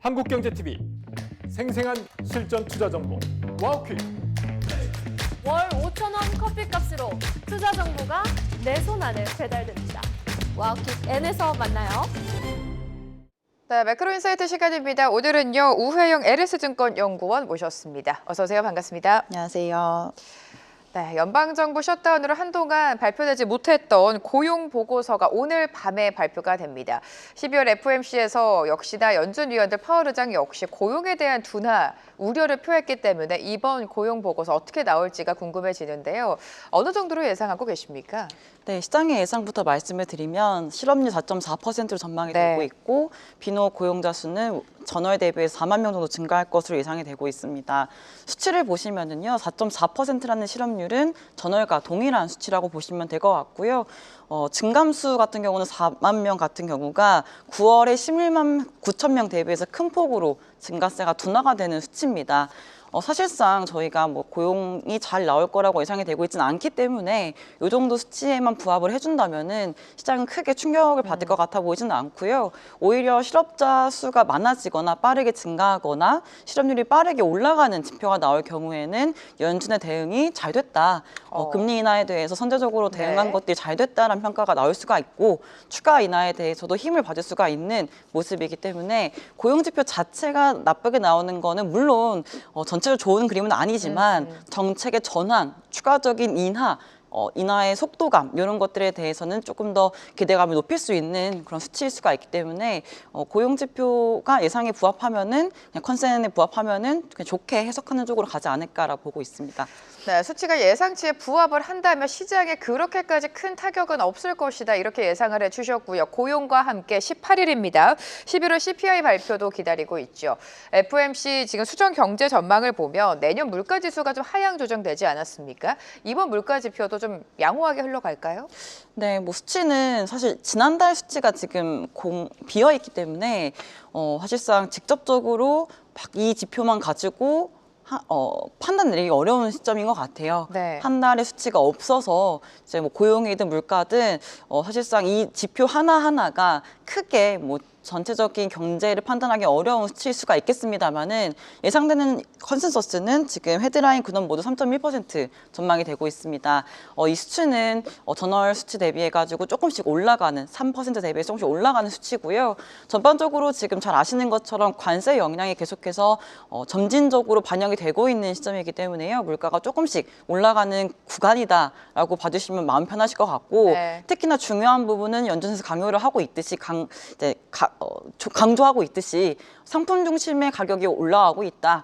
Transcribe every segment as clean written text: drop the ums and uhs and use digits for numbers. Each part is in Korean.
한국경제TV 생생한 실전 투자 정보 와우퀴. 월 5,000원 커피값으로 투자 정보가 내 손 안에 배달됩니다. 와우킥 N에서 만나요. 네, 매크로인사이트 시간입니다. 오늘은요, 우회영 LS증권 연구원 모셨습니다. 어서 오세요. 반갑습니다. 안녕하세요. 네, 연방정부 셧다운으로 한동안 발표되지 못했던 고용 보고서가 오늘 밤에 발표가 됩니다. 12월 FOMC에서 역시나 연준 위원들 파월 의장 역시 고용에 대한 둔화 우려를 표했기 때문에 이번 고용 보고서 어떻게 나올지가 궁금해지는데요. 어느 정도로 예상하고 계십니까? 네, 시장의 예상부터 말씀을 드리면 실업률 4.4%로 전망이 네. 되고 있고 비노 고용자 수는 전월 대비해서 4만 명 정도 증가할 것으로 예상이 되고 있습니다. 수치를 보시면은요, 4.4%라는 실업률은 전월과 동일한 수치라고 보시면 될 것 같고요. 증감수 같은 경우는 4만 명 같은 경우가 9월에 11만 9천 명 대비해서 큰 폭으로 증가세가 둔화가 되는 수치입니다. 사실상 저희가 뭐 고용이 잘 나올 거라고 예상이 되고 있지는 않기 때문에 이 정도 수치에만 부합을 해준다면은 시장은 크게 충격을 받을 것 같아 보이지는 않고요. 오히려 실업자 수가 많아지거나 빠르게 증가하거나 실업률이 빠르게 올라가는 지표가 나올 경우에는 연준의 대응이 잘 됐다. 금리 인하에 대해서 선제적으로 대응한 네. 것들이 잘 됐다라는 평가가 나올 수가 있고 추가 인하에 대해서도 힘을 받을 수가 있는 모습이기 때문에 고용 지표 자체가 나쁘게 나오는 거는 물론 전체적으로 좋은 그림은 아니지만 정책의 전환, 추가적인 인하의 속도감 이런 것들에 대해서는 조금 더 기대감을 높일 수 있는 그런 수치일 수가 있기 때문에 고용 지표가 예상에 부합하면은 그냥 컨센에 부합하면은 그냥 좋게 해석하는 쪽으로 가지 않을까라고 보고 있습니다. 네, 수치가 예상치에 부합을 한다면 시장에 그렇게까지 큰 타격은 없을 것이다 이렇게 예상을 해주셨고요. 고용과 함께 18일입니다. 11월 CPI 발표도 기다리고 있죠. FOMC 지금 수정 경제 전망을 보면 내년 물가 지수가 좀 하향 조정되지 않았습니까? 이번 물가 지표도 좀 양호하게 흘러갈까요? 네, 뭐 수치는 사실 지난달 수치가 지금 비어 있기 때문에 사실상 직접적으로 이 지표만 가지고 판단 내리기 어려운 시점인 것 같아요. 네. 한 달의 수치가 없어서 이제 뭐 고용이든 물가든 사실상 이 지표 하나하나가 크게 뭐 전체적인 경제를 판단하기 어려운 수치일 수가 있겠습니다만은 예상되는 컨센서스는 지금 헤드라인 근원 모두 3.1% 전망이 되고 있습니다. 이 수치는 전월 수치 대비해가지고 조금씩 올라가는 3% 대비해서 조금씩 올라가는 수치고요. 전반적으로 지금 잘 아시는 것처럼 관세 영향이 계속해서 점진적으로 반영이 되고 있는 시점이기 때문에요. 물가가 조금씩 올라가는 구간이다라고 봐주시면 마음 편하실 것 같고 네. 특히나 중요한 부분은 연준에서 강요를 하고 있듯이 강조하고 있듯이 상품 중심의 가격이 올라가고 있다.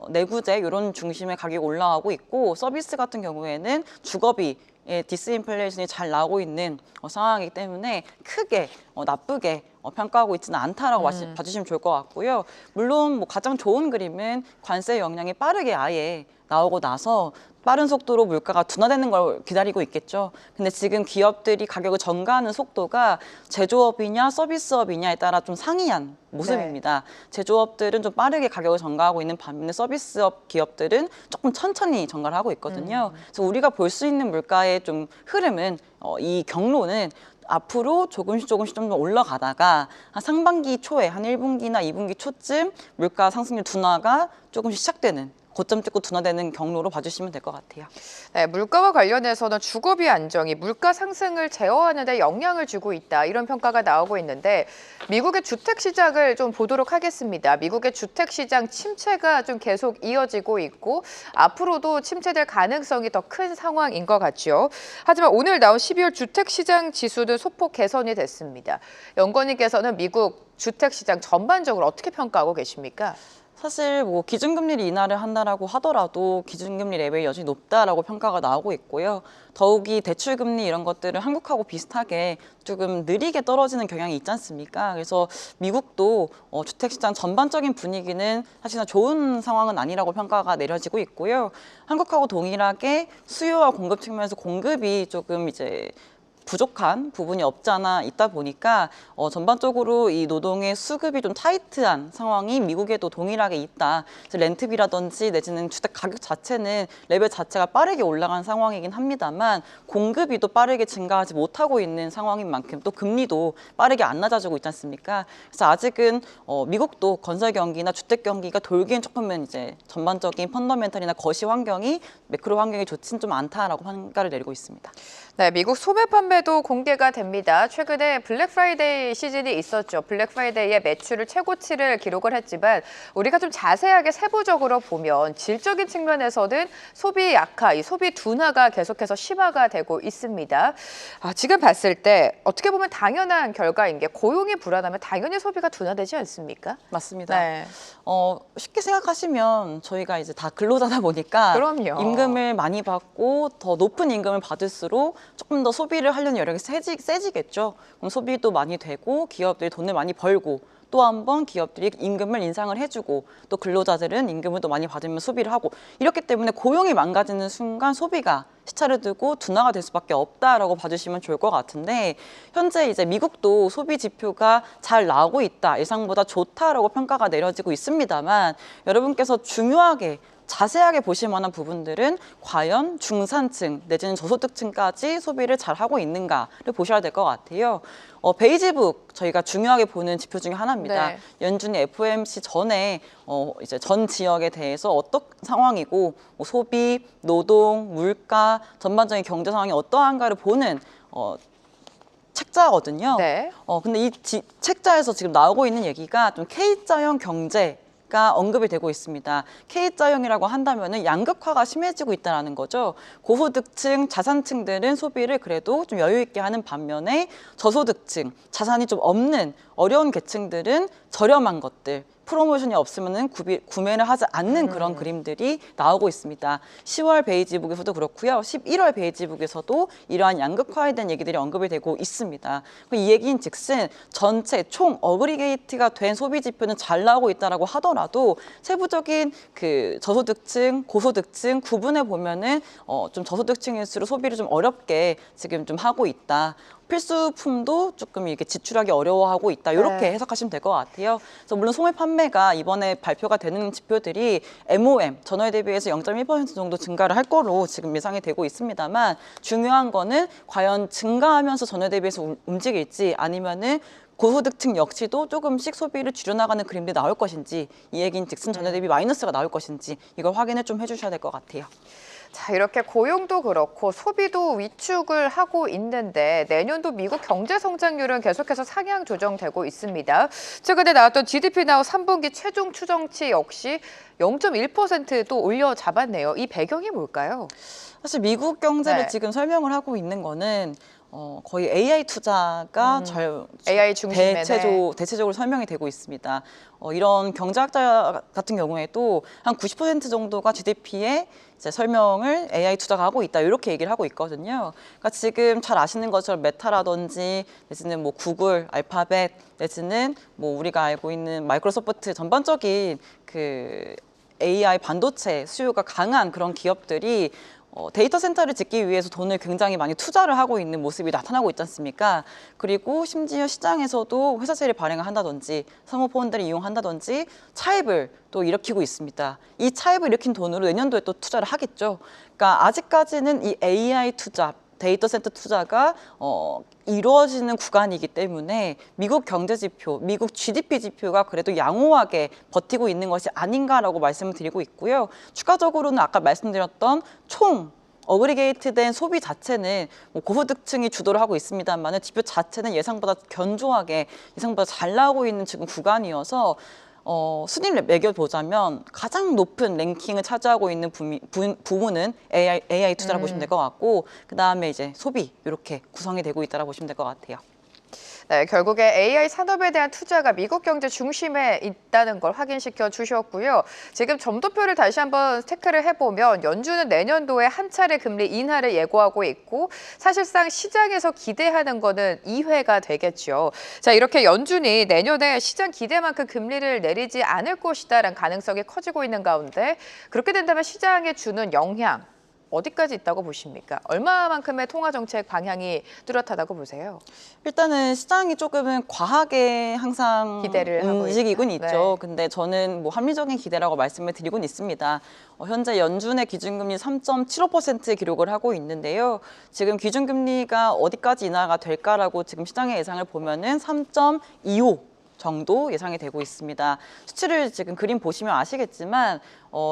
내구재 이런 중심의 가격이 올라가고 있고 서비스 같은 경우에는 주거비의 디스인플레이션이 잘 나오고 있는 상황이기 때문에 크게 나쁘게 평가하고 있지는 않다라고 봐주시면 좋을 것 같고요. 물론 뭐 가장 좋은 그림은 관세 영향이 빠르게 아예 나오고 나서 빠른 속도로 물가가 둔화되는 걸 기다리고 있겠죠. 근데 지금 기업들이 가격을 전가하는 속도가 제조업이냐 서비스업이냐에 따라 좀 상이한 모습입니다. 제조업들은 좀 빠르게 가격을 전가하고 있는 반면에 서비스업 기업들은 조금 천천히 전가를 하고 있거든요. 그래서 우리가 볼 수 있는 물가의 좀 흐름은 이 경로는 앞으로 조금씩 좀 더 올라가다가 한 상반기 초에 한 1분기나 2분기 초쯤 물가 상승률 둔화가 조금씩 시작되는 고점 찍고 둔화되는 경로로 봐주시면 될 것 같아요. 네, 물가와 관련해서는 주거비 안정이 물가 상승을 제어하는 데 영향을 주고 있다. 이런 평가가 나오고 있는데 미국의 주택 시장을 좀 보도록 하겠습니다. 미국의 주택 시장 침체가 좀 계속 이어지고 있고 앞으로도 침체될 가능성이 더 큰 상황인 것 같죠. 하지만 오늘 나온 12월 주택 시장 지수는 소폭 개선이 됐습니다. 연구원님께서는 미국 주택 시장 전반적으로 어떻게 평가하고 계십니까? 사실 뭐 기준금리를 인하를 한다라고 하더라도 기준금리 레벨이 여전히 높다라고 평가가 나오고 있고요. 더욱이 대출금리 이런 것들은 한국하고 비슷하게 조금 느리게 떨어지는 경향이 있지 않습니까? 그래서 미국도 주택시장 전반적인 분위기는 사실은 좋은 상황은 아니라고 평가가 내려지고 있고요. 한국하고 동일하게 수요와 공급 측면에서 공급이 조금 이제 부족한 부분이 없지 않아 있다 보니까 전반적으로 이 노동의 수급이 좀 타이트한 상황이 미국에도 동일하게 있다. 그래서 렌트비라든지 내지는 주택 가격 자체는 레벨 자체가 빠르게 올라간 상황이긴 합니다만 공급이 또 빠르게 증가하지 못하고 있는 상황인 만큼 또 금리도 빠르게 안 낮아지고 있지 않습니까? 그래서 아직은 미국도 건설 경기나 주택 경기가 돌기엔 조금은 이제 전반적인 펀더멘털이나 거시 환경이 매크로 환경이 좋진 좀 않다라고 평가를 내리고 있습니다. 네, 미국 소매 판매도 공개가 됩니다. 최근에 블랙 프라이데이 시즌이 있었죠. 블랙 프라이데이에 매출을 최고치를 기록을 했지만 우리가 좀 자세하게 세부적으로 보면 질적인 측면에서는 소비 약화, 이 소비 둔화가 계속해서 심화가 되고 있습니다. 지금 봤을 때 어떻게 보면 당연한 결과인 게 고용이 불안하면 당연히 소비가 둔화되지 않습니까? 맞습니다. 네. 쉽게 생각하시면 저희가 이제 다 근로자다 보니까 그럼요. 임금을 많이 받고 더 높은 임금을 받을수록 조금 더 소비를 하려는 여력이 세지겠죠. 그럼 소비도 많이 되고 기업들이 돈을 많이 벌고 또 한 번 기업들이 임금을 인상을 해주고 또 근로자들은 임금을 또 많이 받으면 소비를 하고 이렇기 때문에 고용이 망가지는 순간 소비가 시차를 두고 둔화가 될 수밖에 없다라고 봐주시면 좋을 것 같은데 현재 이제 미국도 소비 지표가 잘 나오고 있다, 예상보다 좋다라고 평가가 내려지고 있습니다만 여러분께서 중요하게 자세하게 보실 만한 부분들은 과연 중산층 내지는 저소득층까지 소비를 잘 하고 있는가를 보셔야 될 것 같아요. 베이지북 저희가 중요하게 보는 지표 중에 하나입니다. 네. 연준이 FOMC 전에 이제 전 지역에 대해서 어떤 상황이고 뭐 소비, 노동, 물가 전반적인 경제 상황이 어떠한가를 보는 책자거든요. 네. 근데 이 책자에서 지금 나오고 있는 얘기가 좀 K자형 경제 가 언급이 되고 있습니다. K자형이라고 한다면은 양극화가 심해지고 있다는 거죠. 고소득층, 자산층들은 소비를 그래도 좀 여유 있게 하는 반면에 저소득층, 자산이 좀 없는 어려운 계층들은 저렴한 것들, 프로모션이 없으면은 구매를 하지 않는 그런 그림들이 나오고 있습니다. 10월 베이지북에서도 그렇고요. 11월 베이지북에서도 이러한 양극화에 대한 얘기들이 언급이 되고 있습니다. 이 얘기인 즉슨 전체 총 어그리게이트가 된 소비 지표는 잘 나오고 있다라고 하더라도 세부적인 그 저소득층, 고소득층 구분해 보면은 좀 저소득층일수록 소비를 좀 어렵게 지금 좀 하고 있다. 필수품도 조금 이렇게 지출하기 어려워하고 있다. 이렇게 네. 해석하시면 될 것 같아요. 그래서 물론 소매 판매가 이번에 발표가 되는 지표들이 MOM 전월 대비해서 0.1% 정도 증가를 할 거로 지금 예상이 되고 있습니다만 중요한 거는 과연 증가하면서 전월 대비해서 움직일지 아니면은 고소득층 역시도 조금씩 소비를 줄여나가는 그림들이 나올 것인지 이 얘기는 즉슨 전월 대비 마이너스가 나올 것인지 이걸 확인을 좀 해주셔야 될 것 같아요. 자, 이렇게 고용도 그렇고 소비도 위축을 하고 있는데 내년도 미국 경제 성장률은 계속해서 상향 조정되고 있습니다. 최근에 나왔던 GDP 나우 3분기 최종 추정치 역시 0.1%또 올려 잡았네요. 이 배경이 뭘까요? 사실 미국 경제를 네. 지금 설명을 하고 있는 거는 거의 AI 투자가 AI 중심의, 대체적으로 설명이 되고 있습니다. 이런 경제학자 같은 경우에도 한 90% 정도가 GDP에 이제 설명을 AI 투자가 하고 있다 이렇게 얘기를 하고 있거든요. 그러니까 지금 잘 아시는 것처럼 메타라든지 내지는 뭐 구글, 알파벳 내지는 뭐 우리가 알고 있는 마이크로소프트 전반적인 그 AI 반도체 수요가 강한 그런 기업들이 데이터 센터를 짓기 위해서 돈을 굉장히 많이 투자를 하고 있는 모습이 나타나고 있지 않습니까? 그리고 심지어 시장에서도 회사세를 발행을 한다든지 사모펀드를 이용한다든지 차입을 또 일으키고 있습니다. 이 차입을 일으킨 돈으로 내년도에 또 투자를 하겠죠. 그러니까 아직까지는 이 AI 투자, 데이터 센터 투자가 이루어지는 구간이기 때문에 미국 경제 지표, 미국 GDP 지표가 그래도 양호하게 버티고 있는 것이 아닌가라고 말씀을 드리고 있고요. 추가적으로는 아까 말씀드렸던 총 어그리게이트된 소비 자체는 고소득층이 주도를 하고 있습니다만 지표 자체는 예상보다 견조하게 예상보다 잘 나오고 있는 지금 구간이어서 순위를 매겨보자면 가장 높은 랭킹을 차지하고 있는 부분은 AI 투자라고 보시면 될 것 같고 그 다음에 이제 소비 이렇게 구성이 되고 있다고 보시면 될 것 같아요. 네, 결국에 AI 산업에 대한 투자가 미국 경제 중심에 있다는 걸 확인시켜 주셨고요. 지금 점도표를 다시 한번 체크를 해보면 연준은 내년도에 한 차례 금리 인하를 예고하고 있고 사실상 시장에서 기대하는 거는 2회가 되겠죠. 자, 이렇게 연준이 내년에 시장 기대만큼 금리를 내리지 않을 것이다라는 가능성이 커지고 있는 가운데 그렇게 된다면 시장에 주는 영향 어디까지 있다고 보십니까? 얼마만큼의 통화 정책 방향이 뚜렷하다고 보세요? 일단은 시장이 조금은 과하게 항상 기대를 하고 움직이곤 있다. 있죠. 네. 근데 저는 뭐 합리적인 기대라고 말씀을 드리곤 있습니다. 현재 연준의 기준금리 3.75% 기록을 하고 있는데요. 지금 기준금리가 어디까지 인하가 될까라고 지금 시장의 예상을 보면은 3.25 정도 예상이 되고 있습니다. 수치를 지금 그림 보시면 아시겠지만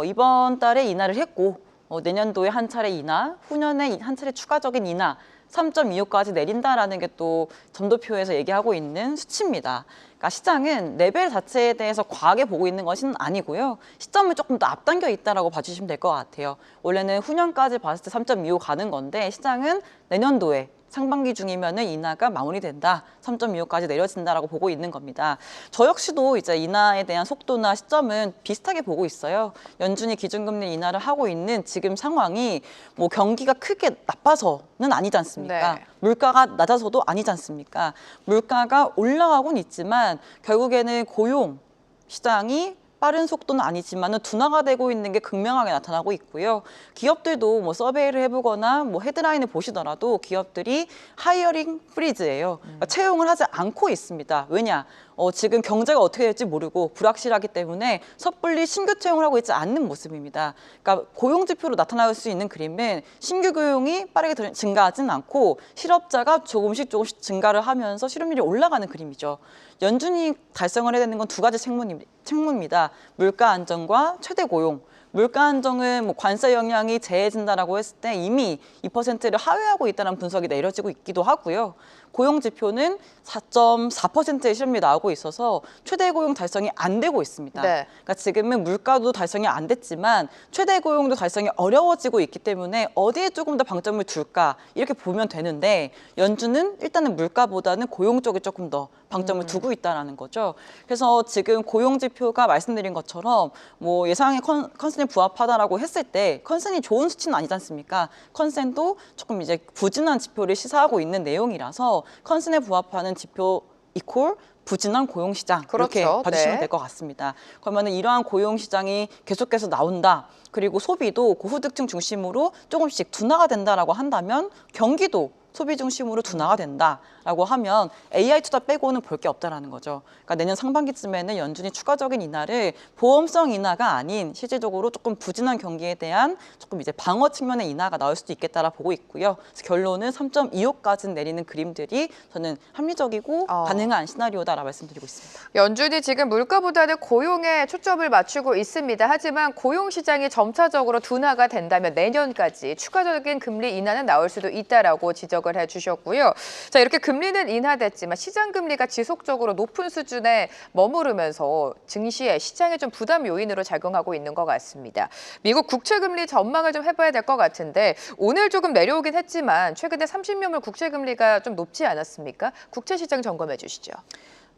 이번 달에 인하를 했고 내년도에 한 차례 인하, 후년에 한 차례 추가적인 인하 3.25까지 내린다라는 게 또 점도표에서 얘기하고 있는 수치입니다. 그러니까 시장은 레벨 자체에 대해서 과하게 보고 있는 것은 아니고요. 시점을 조금 더 앞당겨 있다라고 봐주시면 될 것 같아요. 원래는 후년까지 봤을 때 3.25 가는 건데 시장은 내년도에 상반기 중이면은 인하가 마무리된다, 3.25까지 내려진다라고 보고 있는 겁니다. 저 역시도 이제 인하에 대한 속도나 시점은 비슷하게 보고 있어요. 연준이 기준금리 인하를 하고 있는 지금 상황이 뭐 경기가 크게 나빠서는 아니지 않습니까? 네. 물가가 낮아서도 아니지 않습니까? 물가가 올라가곤 있지만 결국에는 고용 시장이 빠른 속도는 아니지만은 둔화가 되고 있는 게 극명하게 나타나고 있고요. 기업들도 뭐 서베이를 해보거나 뭐 헤드라인을 보시더라도 기업들이 하이어링 프리즈예요. 그러니까 채용을 하지 않고 있습니다. 왜냐? 지금 경제가 어떻게 될지 모르고 불확실하기 때문에 섣불리 신규 채용을 하고 있지 않는 모습입니다. 그러니까 고용 지표로 나타날 수 있는 그림은 신규 고용이 빠르게 증가하진 않고 실업자가 조금씩 증가를 하면서 실업률이 올라가는 그림이죠. 연준이 달성을 해야 되는 건 두 가지 책무입니다. 물가 안정과 최대 고용. 물가 안정은 뭐 관세 영향이 제해진다라고 했을 때 이미 2%를 하회하고 있다는 분석이 내려지고 있기도 하고요. 고용 지표는 4.4%의 실업률이 나오고 있어서 최대 고용 달성이 안 되고 있습니다. 네. 그러니까 지금은 물가도 달성이 안 됐지만 최대 고용도 달성이 어려워지고 있기 때문에 어디에 조금 더 방점을 둘까 이렇게 보면 되는데 연준은 일단은 물가보다는 고용 쪽에 조금 더 방점을 두고 있다는 거죠. 그래서 지금 고용 지표가 말씀드린 것처럼 뭐 예상의 컨센에 부합하다라고 했을 때 컨센이 좋은 수치는 아니지 않습니까? 컨센도 조금 이제 부진한 지표를 시사하고 있는 내용이라서 컨센에 부합하는 지표 이퀄 부진한 고용시장 이렇게 그렇죠. 봐주시면 네. 될 것 같습니다. 그러면 이러한 고용시장이 계속해서 나온다. 그리고 소비도 고소득층 중심으로 조금씩 둔화가 된다라고 한다면 경기도 소비 중심으로 둔화가 된다라고 하면 AI 투자 빼고는 볼 게 없다라는 거죠. 그러니까 내년 상반기쯤에는 연준이 추가적인 인하를 보험성 인하가 아닌 실질적으로 조금 부진한 경기에 대한 조금 이제 방어 측면의 인하가 나올 수도 있겠다라 보고 있고요. 그래서 결론은 3.25까지 내리는 그림들이 저는 합리적이고 가능한 시나리오다라고 말씀드리고 있습니다. 연준이 지금 물가보다는 고용에 초점을 맞추고 있습니다. 하지만 고용 시장이 점차적으로 둔화가 된다면 내년까지 추가적인 금리 인하는 나올 수도 있다라고 지적을 해주셨고요. 자, 이렇게 금리는 인하됐지만 시장 금리가 지속적으로 높은 수준에 머무르면서 증시에 시장에 좀 부담 요인으로 작용하고 있는 것 같습니다. 미국 국채 금리 전망을 좀 해봐야 될 것 같은데 오늘 조금 내려오긴 했지만 최근에 30년물 국채 금리가 좀 높지 않았습니까? 국채 시장 점검해 주시죠.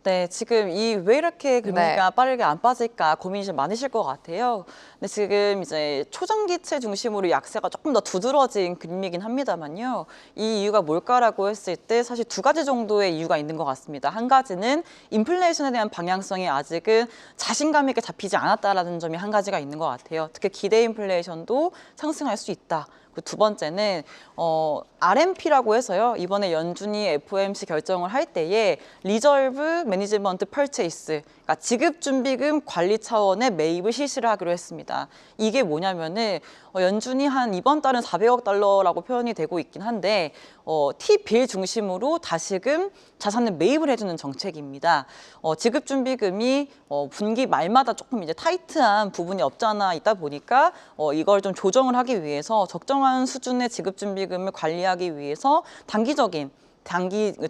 네, 지금 왜 이렇게 금리가 빠르게 안 빠질까 고민이 좀 많으실 것 같아요. 근데 지금 이제 초장기채 중심으로 약세가 조금 더 두드러진 그림이긴 합니다만요. 이 이유가 뭘까라고 했을 때 사실 두 가지 정도의 이유가 있는 것 같습니다. 한 가지는 인플레이션에 대한 방향성이 아직은 자신감 있게 잡히지 않았다라는 점이 한 가지가 있는 것 같아요. 특히 기대 인플레이션도 상승할 수 있다. 두 번째는 RMP라고 해서요. 이번에 연준이 FOMC 결정을 할 때에 리저브 매니지먼트 펄체이스, 그러니까 지급준비금 관리 차원의 매입을 실시를 하기로 했습니다. 이게 뭐냐면은 연준이 한 이번 달은 400억 달러라고 표현이 되고 있긴 한데 T빌 중심으로 다시금 자산을 매입을 해주는 정책입니다. 지급준비금이 분기 말마다 조금 이제 타이트한 부분이 없지 않아 있다 보니까 이걸 좀 조정을 하기 위해서 적정한 수준의 지급준비금을 관리하기 위해서 단기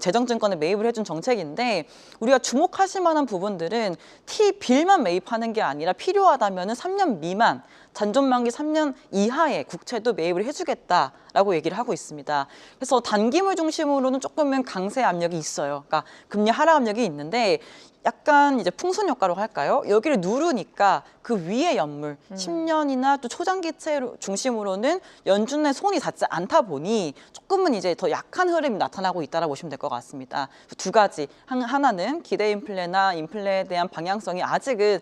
재정증권에 매입을 해준 정책인데 우리가 주목하실 만한 부분들은 T빌만 매입하는 게 아니라 필요하다면 3년 미만, 잔존만기 3년 이하의 국채도 매입을 해주겠다라고 얘기를 하고 있습니다. 그래서 단기물 중심으로는 조금은 강세 압력이 있어요. 그러니까 금리 하락 압력이 있는데 약간 이제 풍선 효과로 할까요? 여기를 누르니까 그 위에 연물, 10년이나 또 초장기채 중심으로는 연준의 손이 닿지 않다 보니 조금은 이제 더 약한 흐름이 나타나고 있다라고 보시면 될 것 같습니다. 두 가지, 하나는 기대 인플레나 인플레에 대한 방향성이 아직은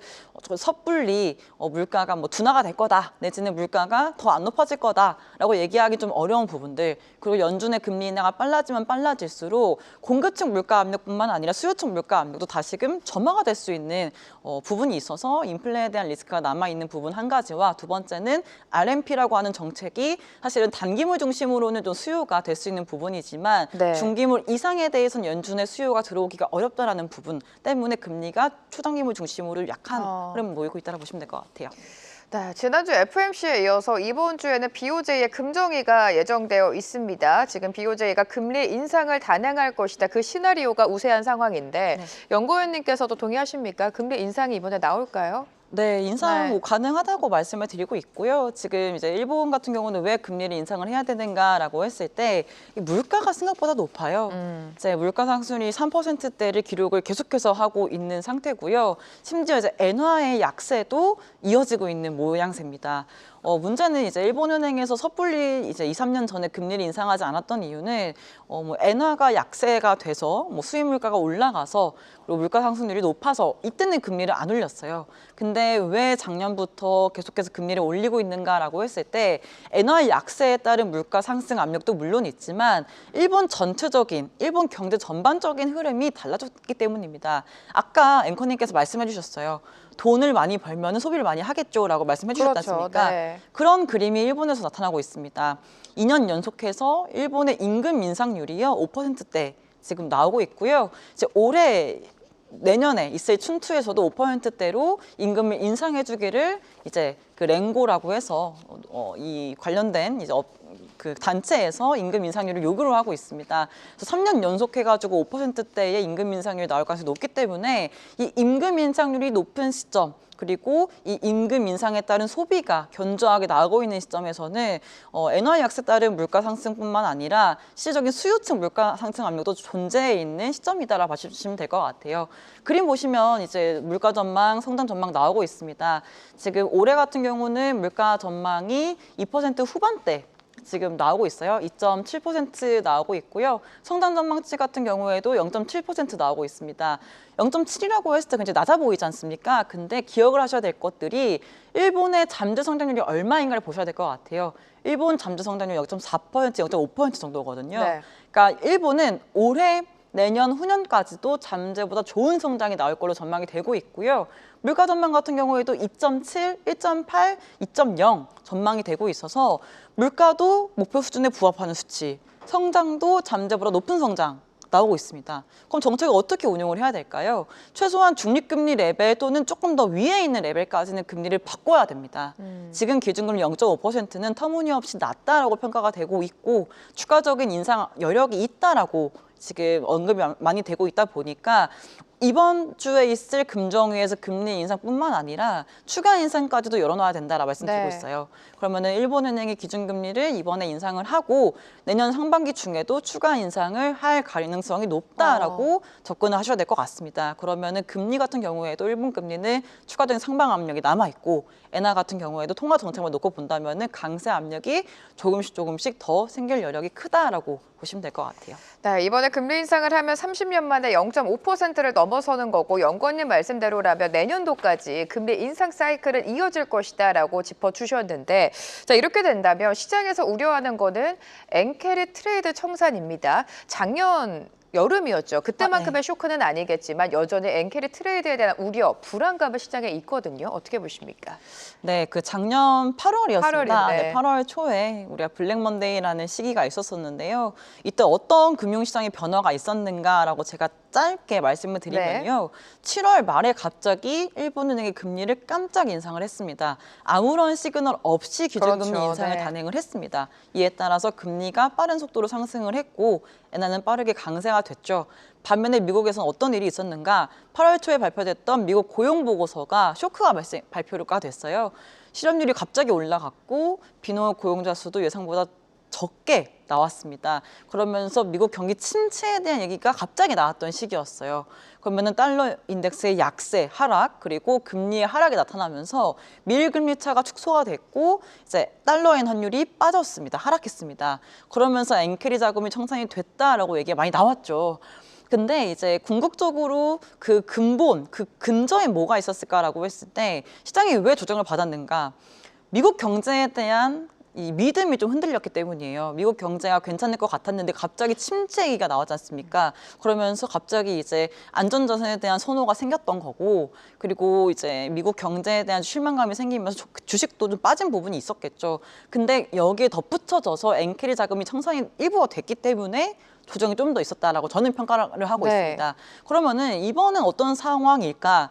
섣불리 물가가 뭐 둔화가 될 거다 내지는 물가가 더 안 높아질 거다라고 얘기하기 좀 어려운 부분들, 그리고 연준의 금리 인하가 빨라지면 빨라질수록 공급 측 물가 압력뿐만 아니라 수요 측 물가 압력도 다시금 점화가 될 수 있는 부분이 있어서 인플레에 대한 리스크가 남아있는 부분 한 가지와, 두 번째는 RMP라고 하는 정책이 사실은 단기물 중심으로는 좀 수요가 될 수 있는 부분이지만 네. 중기물 이상에 대해서는 연준의 수요가 들어오기가 어렵다라는 부분 때문에 금리가 초단기물 중심으로 약한 흐름을 보이고 있다고 보시면 될 것 같아요. 네, 지난주 FOMC에 이어서 이번 주에는 BOJ의 금정위가 예정되어 있습니다. 지금 BOJ가 금리 인상을 단행할 것이다. 그 시나리오가 우세한 상황인데 네. 연구원님께서도 동의하십니까? 금리 인상이 이번에 나올까요? 네, 인상 네. 가능하다고 말씀을 드리고 있고요. 지금 이제 일본 같은 경우는 왜 금리를 인상을 해야 되는가라고 했을 때 이 물가가 생각보다 높아요. 이제 물가 상승률이 3%대를 기록을 계속해서 하고 있는 상태고요. 심지어 이제 엔화의 약세도 이어지고 있는 모양새입니다. 문제는 이제 일본은행에서 섣불리 이제 2, 3년 전에 금리를 인상하지 않았던 이유는 뭐 엔화가 약세가 돼서 뭐 수입 물가가 올라가서 그리고 물가 상승률이 높아서 이때는 금리를 안 올렸어요. 근데 왜 작년부터 계속해서 금리를 올리고 있는가라고 했을 때 엔화의 약세에 따른 물가 상승 압력도 물론 있지만 일본 전체적인 일본 경제 전반적인 흐름이 달라졌기 때문입니다. 아까 앵커님께서 말씀해 주셨어요. 돈을 많이 벌면 소비를 많이 하겠죠라고 말씀해 주셨지 그렇죠. 않습니까? 네. 그런 그림이 일본에서 나타나고 있습니다. 2년 연속해서 일본의 임금 인상률이요 5%대 지금 나오고 있고요. 이제 올해 내년에 있을 춘투에서도 5%대로 임금을 인상해주기를 이제 그 랭고라고 해서 이 관련된 이제 그 단체에서 임금 인상률을 요구를 하고 있습니다. 그래서 3년 연속해가지고 5%대의 임금 인상률이 나올 가능성이 높기 때문에 이 임금 인상률이 높은 시점, 그리고 이 임금 인상에 따른 소비가 견조하게 나오고 있는 시점에서는 엔화 약세에 따른 물가 상승뿐만 아니라 실질적인 수요층 물가 상승 압력도 존재해 있는 시점이다라고 봐주시면 될 것 같아요. 그림 보시면 이제 물가 전망, 성장 전망 나오고 있습니다. 지금 올해 같은 경우는 물가 전망이 2% 후반대 지금 나오고 있어요. 2.7% 나오고 있고요. 성장 전망치 같은 경우에도 0.7% 나오고 있습니다. 0.7이라고 했을 때 굉장히 낮아 보이지 않습니까? 근데 기억을 하셔야 될 것들이 일본의 잠재 성장률이 얼마인가를 보셔야 될 것 같아요. 일본 잠재 성장률 0.4%, 0.5% 정도거든요. 네. 그러니까 일본은 올해 내년 후년까지도 잠재보다 좋은 성장이 나올 걸로 전망이 되고 있고요. 물가 전망 같은 경우에도 2.7, 1.8, 2.0 전망이 되고 있어서 물가도 목표 수준에 부합하는 수치, 성장도 잠재보다 높은 성장 나오고 있습니다. 그럼 정책을 어떻게 운용을 해야 될까요? 최소한 중립금리 레벨 또는 조금 더 위에 있는 레벨까지는 금리를 바꿔야 됩니다. 지금 기준금리 0.5%는 터무니없이 낮다라고 평가가 되고 있고 추가적인 인상 여력이 있다라고 지금 언급이 많이 되고 있다 보니까 이번 주에 있을 금정위에서 금리 인상뿐만 아니라 추가 인상까지도 열어놔야 된다라고 말씀드리고 네. 있어요. 그러면은 일본은행이 기준금리를 이번에 인상을 하고 내년 상반기 중에도 추가 인상을 할 가능성이 높다라고 접근을 하셔야 될 것 같습니다. 그러면은 금리 같은 경우에도 일본 금리는 추가적인 상방 압력이 남아 있고 엔화 같은 경우에도 통화 정책만 놓고 본다면은 강세 압력이 조금씩 더 생길 여력이 크다라고 보시면 될 것 같아요. 네, 이번에 금리 인상을 하면 30년 만에 0.5%를 넘어서는 거고 연구원님 말씀대로라면 내년도까지 금리 인상 사이클은 이어질 것이다라고 짚어주셨는데 자 이렇게 된다면 시장에서 우려하는 거는 엔캐리 트레이드 청산입니다. 작년 여름이었죠. 그때만큼의 쇼크는 아니겠지만 여전히 엔캐리 트레이드에 대한 우려, 불안감은 시장에 있거든요. 어떻게 보십니까? 네, 그 작년 8월이었습니다. 8월인데. 네, 8월 초에 우리가 블랙 먼데이라는 시기가 있었었는데요. 이때 어떤 금융시장의 변화가 있었는가라고 제가 짧게 말씀을 드리면요. 7월 말에 갑자기 일본은행이 금리를 깜짝 인상을 했습니다. 아무런 시그널 없이 기준금리 그렇죠. 인상을 네. 단행을 했습니다. 이에 따라서 금리가 빠른 속도로 상승을 했고 엔화는 빠르게 강세가 됐죠. 반면에 미국에서는 어떤 일이 있었는가? 8월 초에 발표됐던 미국 고용 보고서가 쇼크가 발표가 됐어요. 실업률이 갑자기 올라갔고 비농업 고용자 수도 예상보다 적게 나왔습니다. 그러면서 미국 경기 침체에 대한 얘기가 갑자기 나왔던 시기였어요. 그러면은 달러 인덱스의 약세, 하락, 그리고 금리의 하락이 나타나면서 밀금리 차가 축소가 됐고 이제 달러엔 환율이 빠졌습니다. 하락했습니다. 그러면서 엔캐리 자금이 청산이 됐다라고 얘기가 많이 나왔죠. 근데 이제 궁극적으로 그 근본, 그 근저에 뭐가 있었을까라고 했을 때 시장이 왜 조정을 받았는가? 미국 경제에 대한 이 믿음이 좀 흔들렸기 때문이에요. 미국 경제가 괜찮을 것 같았는데 갑자기 침체 얘기가 나왔지 않습니까? 그러면서 갑자기 이제 안전자산에 대한 선호가 생겼던 거고, 그리고 이제 미국 경제에 대한 실망감이 생기면서 주식도 좀 빠진 부분이 있었겠죠. 근데 여기에 덧붙여져서 엔캐리 자금이 청산이 일부가 됐기 때문에 조정이 좀 더 있었다라고 저는 평가를 하고 네. 있습니다. 그러면은 이번엔 어떤 상황일까?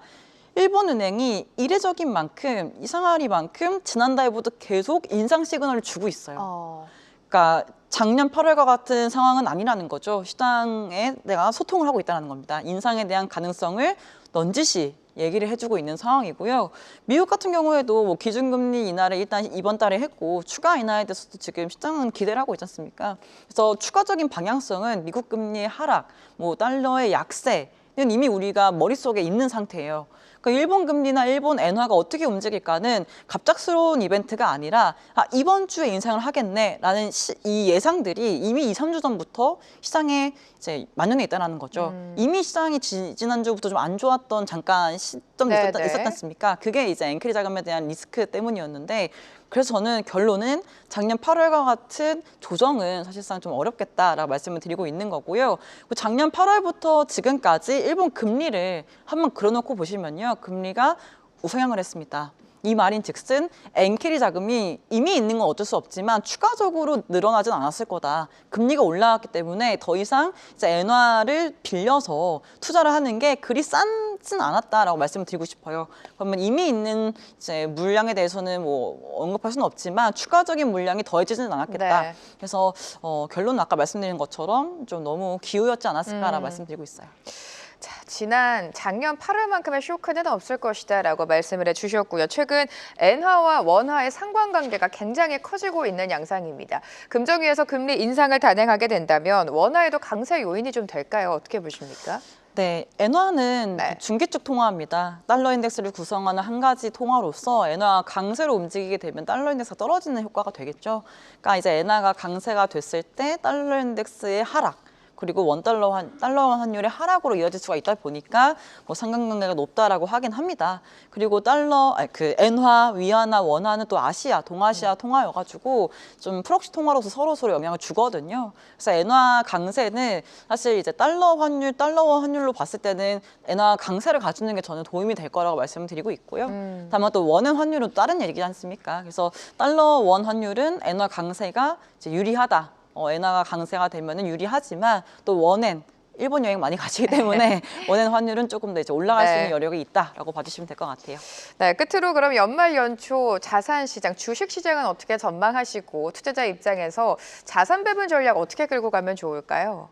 일본은행이 이례적인 만큼 이상하리만큼 지난달부터 계속 인상 시그널을 주고 있어요. 그러니까 작년 8월과 같은 상황은 아니라는 거죠. 시장에 내가 소통을 하고 있다는 겁니다. 인상에 대한 가능성을 넌지시 얘기를 해주고 있는 상황이고요. 미국 같은 경우에도 뭐 기준금리 인하를 일단 이번 달에 했고 추가 인하에 대해서도 지금 시장은 기대를 하고 있지 않습니까? 그래서 추가적인 방향성은 미국 금리의 하락, 뭐 달러의 약세는 이미 우리가 머릿속에 있는 상태예요. 그러니까 일본 금리나 일본 엔화가 어떻게 움직일까는 갑작스러운 이벤트가 아니라 이번 주에 인상을 하겠네라는 이 예상들이 이미 2, 3주 전부터 시장에 이제 만연해 있다는 거죠. 이미 시장이 지난주부터 좀 안 좋았던 잠깐 시점이 있었지 않습니까? 그게 이제 엔캐리 자금에 대한 리스크 때문이었는데, 그래서 저는 결론은 작년 8월과 같은 조정은 사실상 좀 어렵겠다라고 말씀을 드리고 있는 거고요. 작년 8월부터 지금까지 일본 금리를 한번 그려놓고 보시면요. 금리가 우상향을 했습니다. 이 말인 즉슨 엔캐리 자금이 이미 있는 건 어쩔 수 없지만 추가적으로 늘어나진 않았을 거다. 금리가 올라왔기 때문에 더 이상 이제 엔화를 빌려서 투자를 하는 게 그리 싼진 않았다라고 말씀을 드리고 싶어요. 그러면 이미 있는 이제 물량에 대해서는 뭐 언급할 수는 없지만 추가적인 물량이 더해지지는 않았겠다. 네. 그래서 결론은 아까 말씀드린 것처럼 좀 너무 기우였지 않았을까라고 말씀드리고 있어요. 자, 작년 8월만큼의 쇼크는 없을 것이다라고 말씀을 해주셨고요. 최근 엔화와 원화의 상관관계가 굉장히 커지고 있는 양상입니다. 금정위에서 금리 인상을 단행하게 된다면 원화에도 강세 요인이 좀 될까요? 어떻게 보십니까? 네, 엔화는 중기축 통화입니다. 달러 인덱스를 구성하는 한 가지 통화로서 엔화가 강세로 움직이게 되면 달러 인덱스가 떨어지는 효과가 되겠죠. 그러니까 이제 엔화가 강세가 됐을 때 달러 인덱스의 하락, 그리고 달러 원 환율의 하락으로 이어질 수가 있다 보니까 뭐 상관관계가 높다라고 하긴 합니다. 그리고 엔화, 위안화, 원화는 또 동아시아 통화여가지고 좀 프록시 통화로서 서로 영향을 주거든요. 그래서 엔화 강세는 사실 이제 달러 원 환율로 봤을 때는 엔화 강세를 가주는 게 저는 도움이 될 거라고 말씀드리고 있고요. 다만 또 원화 환율은 또 다른 얘기지 않습니까? 그래서 달러 원 환율은 엔화 강세가 이제 유리하다. 엔화가 강세가 되면은 유리하지만 또 원엔 일본 여행 많이 가시기 때문에 원엔 환율은 조금 더 이제 올라갈 수 있는 여력이 있다라고 봐주시면 될 것 같아요. 네, 끝으로 그럼 연말 연초 자산 시장, 주식 시장은 어떻게 전망하시고 투자자 입장에서 자산 배분 전략 어떻게 끌고 가면 좋을까요?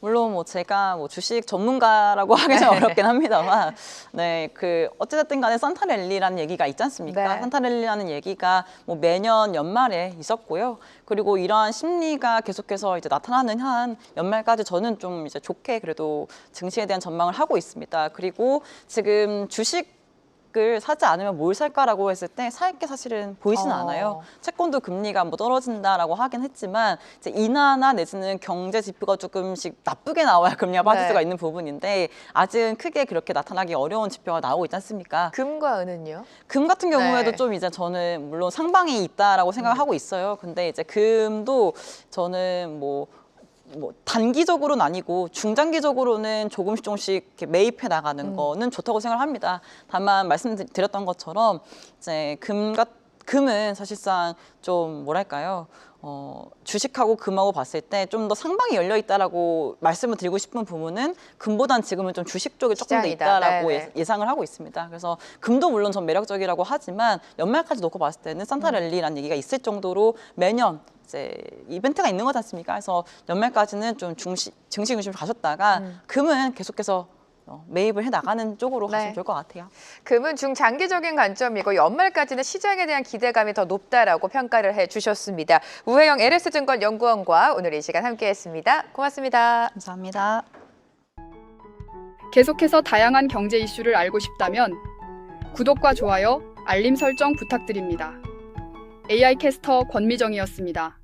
물론 뭐 제가 뭐 주식 전문가라고 하기는 어렵긴 합니다만, 네, 어찌됐든 간에 산타랠리라는 얘기가 있지 않습니까? 네. 산타랠리라는 얘기가 뭐 매년 연말에 있었고요. 그리고 이러한 심리가 계속해서 이제 나타나는 한 연말까지 저는 좀 이제 좋게 그래도 증시에 대한 전망을 하고 있습니다. 그리고 지금 주식을 사지 않으면 뭘 살까라고 했을 때 살 게 사실은 보이지는 않아요. 채권도 금리가 뭐 떨어진다라고 하긴 했지만 이제 인하나 내지는 경제 지표가 조금씩 나쁘게 나와야 금리가 빠질 수가 있는 부분인데 아직은 크게 그렇게 나타나기 어려운 지표가 나오고 있지 않습니까? 금과 은은요? 금 같은 경우에도 좀 이제 저는 물론 상방이 있다라고 생각을 하고 있어요. 근데 이제 금도 저는 뭐 단기적으로는 아니고 중장기적으로는 조금씩 이렇게 매입해 나가는 거는 좋다고 생각을 합니다. 다만 말씀드렸던 것처럼 이제 금은 사실상 좀 뭐랄까요? 주식하고 금하고 봤을 때 좀 더 상방이 열려 있다라고 말씀을 드리고 싶은 부분은 금보단 지금은 좀 주식 쪽에 조금 더 있다라고 예상을 하고 있습니다. 그래서 금도 물론 전 매력적이라고 하지만 연말까지 놓고 봤을 때는 산타랠리라는 얘기가 있을 정도로 매년 이제 이벤트가 있는 거지 않습니까? 그래서 연말까지는 좀 증시 중심으로 가셨다가 금은 계속해서 매입을 해 나가는 쪽으로 가시면 좋을 것 같아요. 금은 중장기적인 관점이고 연말까지는 시장에 대한 기대감이 더 높다라고 평가를 해주셨습니다. 우혜영 LS증권 연구원과 오늘 이 시간 함께했습니다. 고맙습니다. 감사합니다. 계속해서 다양한 경제 이슈를 알고 싶다면 구독과 좋아요, 알림 설정 부탁드립니다. AI 캐스터 권미정이었습니다.